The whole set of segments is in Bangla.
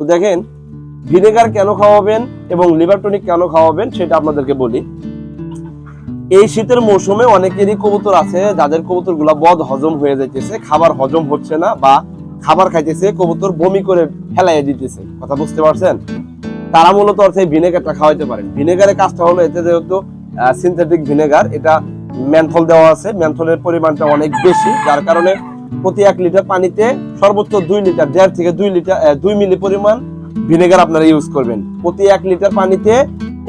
তো দেখেন ভিনেগার কেন খাওয়াবেন এবং লিভার টনিক কেন খাওয়াবেন সেটা আপনাদেরকে বলি। এই শীতের মৌসুমে অনেকেরই কবুতর আছে যাদের কবুতর গুলা বদ হজম হয়ে যাইতেছে, খাবার হজম হচ্ছে না বা খাবার খাইতেছে কবুতর বমি করে ফেলাইয়া দিতেছে, কথা বুঝতে পারছেন? তারা মূলত অর্থে ভিনেগারটা খাওয়াইতে পারেন। ভিনেগারের কাজটা হলো এতে যেহেতু সিনথেটিক ভিনেগার, এটা ম্যানথল দেওয়া আছে, ম্যানথলের পরিমাণটা অনেক বেশি, যার কারণে প্রতি 1 লিটার পানিতে সর্বোচ্চ 2 লিটার 1.5 থেকে 2 লিটার 2 মিলি পরিমাণ ভিনেগার আপনারা ইউজ করবেন। প্রতি 1 লিটার পানিতে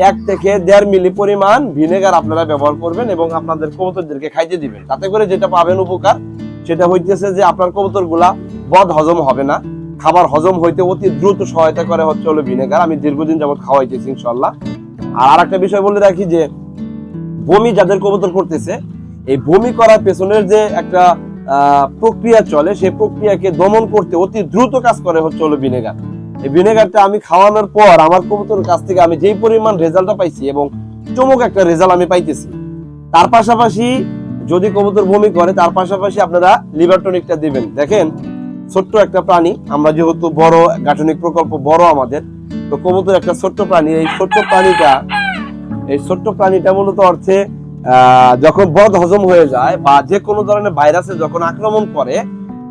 1 থেকে 1.5 মিলি পরিমাণ ভিনেগার আপনারা ব্যবহার করবেন এবং আপনাদের কবুতরদেরকে খাইতে দিবেন। তাতে করে যেটা পাবেন উপকার সেটা হইতেছে যে আপনার কবুতরগুলা বদ হজম হবে না, খাবার হজম হইতে অতি দ্রুত সহায়তা করে হচ্ছে হলো ভিনেগার। আমি দীর্ঘদিন যাবত খাওয়াইতেছি ইনশাআল্লাহ। আর আরেকটা বিষয় বলে রাখি যে বমি যাদের কবুতর করতেছে, এই বমি করার পেছনের যে একটা প্রক্রিয়া চলে, সেই প্রক্রিয়াকে দমন করতে অতি দ্রুত কাজ করে হচ্ছে হলো ভিনেগার। এই ভিনেগারটা আমি খাওয়ানোর পর আমার কবুতরের কাছ থেকে আমি যেই পরিমাণ রেজাল্টটা পাইছি এবং চমক একটা রেজাল্ট আমি পাইতেছি। তার পাশাপাশি যদি কবুতর বমি করে তার পাশাপাশি আপনারা লিভার টনিকটা দিবেন। দেখেন ছোট্ট একটা প্রাণী, আমরা যেহেতু বড় গাঠনিক প্রকল্প বড় আমাদের, তো কবুতর একটা ছোট্ট প্রাণী, এই ছোট্ট প্রাণীটা মূলত অর্থে যখন বদ হজম হয়ে যায় বা যে কোনো ধরনের ভাইরাসে যখন আক্রমণ করে,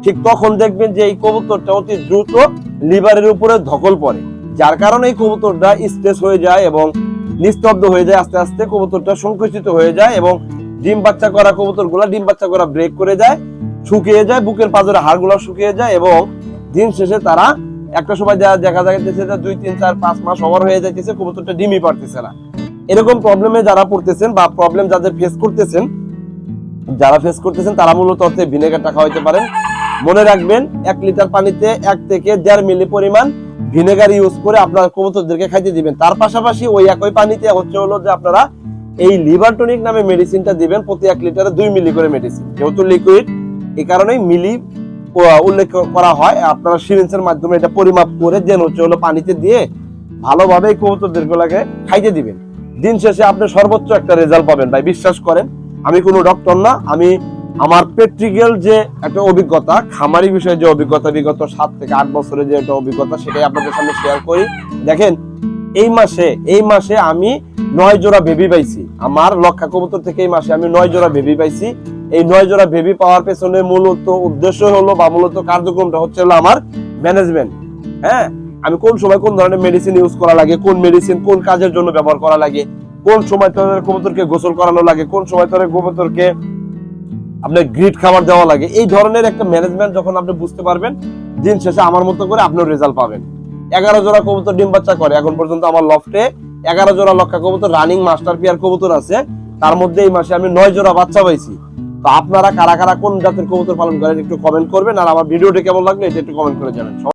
ঠিক তখন দেখবেন যে এই কবুতরটা অতি দ্রুত লিভারের উপরে ধকল পড়ে, যার কারণে এই কবুতরটা স্ট্রেস হয়ে যায় এবং নিস্তব্ধ হয়ে যায়, আস্তে আস্তে কবুতরটা সংকুচিত হয়ে যায় এবং ডিম বাচ্চা করা কবুতরগুলা ডিম বাচ্চা করা ব্রেক করে যায়, শুকিয়ে যায়, বুকের পাঁজরে হাড়গুলো শুকিয়ে যায় এবং দিন শেষে তারা একটা সময় দেখা যাইতেছে যে 2, 3, 4, 5 মাস ওভার হয়ে যাইতেছে, কবুতরটা ডিমই পারতেছে না। এরকম প্রবলেমে যারা পড়তেছেন বা প্রবলেম যাদের যারা ফেস করতেছেন তারা মূলত অর্থে ভিনেগারটা খাওয়াইতে পারেন। মনে রাখবেন 1 লিটার পানিতে 1 থেকে 1.5 মিলি পরিমাণ ভিনেগার ইউজ করে আপনার কবুতরদেরকে খাইতে দিবেন। তার পাশাপাশি ওই একই পানিতে হচ্ছে হলো যে আপনারা এই লিভার টনিক নামে মেডিসিনটা দিবেন, প্রতি 1 লিটারে 2 মিলি করে মেডিসিন, যেহেতু লিকুইড এই কারণেই মিলি উল্লেখ করা হয়। আপনারা সিরিঞ্জের মাধ্যমে এটা পরিমাপ করে দেন হচ্ছে হলো পানিতে দিয়ে ভালোভাবে কবুতরদেরগুলোকে খাইতে দিবেন। দিন শেষে আপনি সর্বোচ্চ একটা রেজাল্ট পাবেন ভাই, বিশ্বাস করেন। আমি কোনো ডক্টর না, আমি আমার প্র্যাকটিক্যাল যে একটা অভিজ্ঞতা, খামারি বিষয়ে যে অভিজ্ঞতা, বিগত 7 থেকে 8 বছরের যে একটা অভিজ্ঞতা, সেটাই আপনাদের সামনে শেয়ার করি। দেখেন এই মাসে আমি 9 জোড়া বেবি পাইছি। আমার লক্ষা কবুতর থেকে এই মাসে আমি 9 জোড়া বেবি পাইছি। এই 9 জোড়া বেবি পাওয়ার পেছনে মূলত উদ্দেশ্য হলো বা মূলত কার্যক্রমটা হচ্ছে হলো আমার ম্যানেজমেন্ট। হ্যাঁ, আমি কোন সময় কোন ধরনের মেডিসিন ইউজ করা লাগে, কোন মেডিসিন কোন কাজের জন্য ব্যবহার করা লাগে, কোন সময় তাদের কবুতরকে গোসল করানো লাগে, কোন সময় তাদের কবুতরকে আপনার গ্রিড খাবার দেওয়া লাগে, এই ধরনের একটা ম্যানেজমেন্ট যখন আপনি বুঝতে পারবেন, দিন শেষে আমার মতো করে আপনি রেজাল্ট পাবেন। 11 জোড়া কবুতর ডিম বাচ্চা করে এখন পর্যন্ত আমার লফটে। 11 জোড়া লক্ষা কবুতর রানিং মাস্টার পেয়ার কবুতর আছে, তার মধ্যে এই মাসে আমি 9 জোড়া বাচ্চা পাইছি। তো আপনারা কারা কারা কোন জাতের কবুতর পালন করেন একটু কমেন্ট করবেন, আর আমার ভিডিওটি কেমন লাগলো এটা একটু কমেন্ট করে জানাবেন।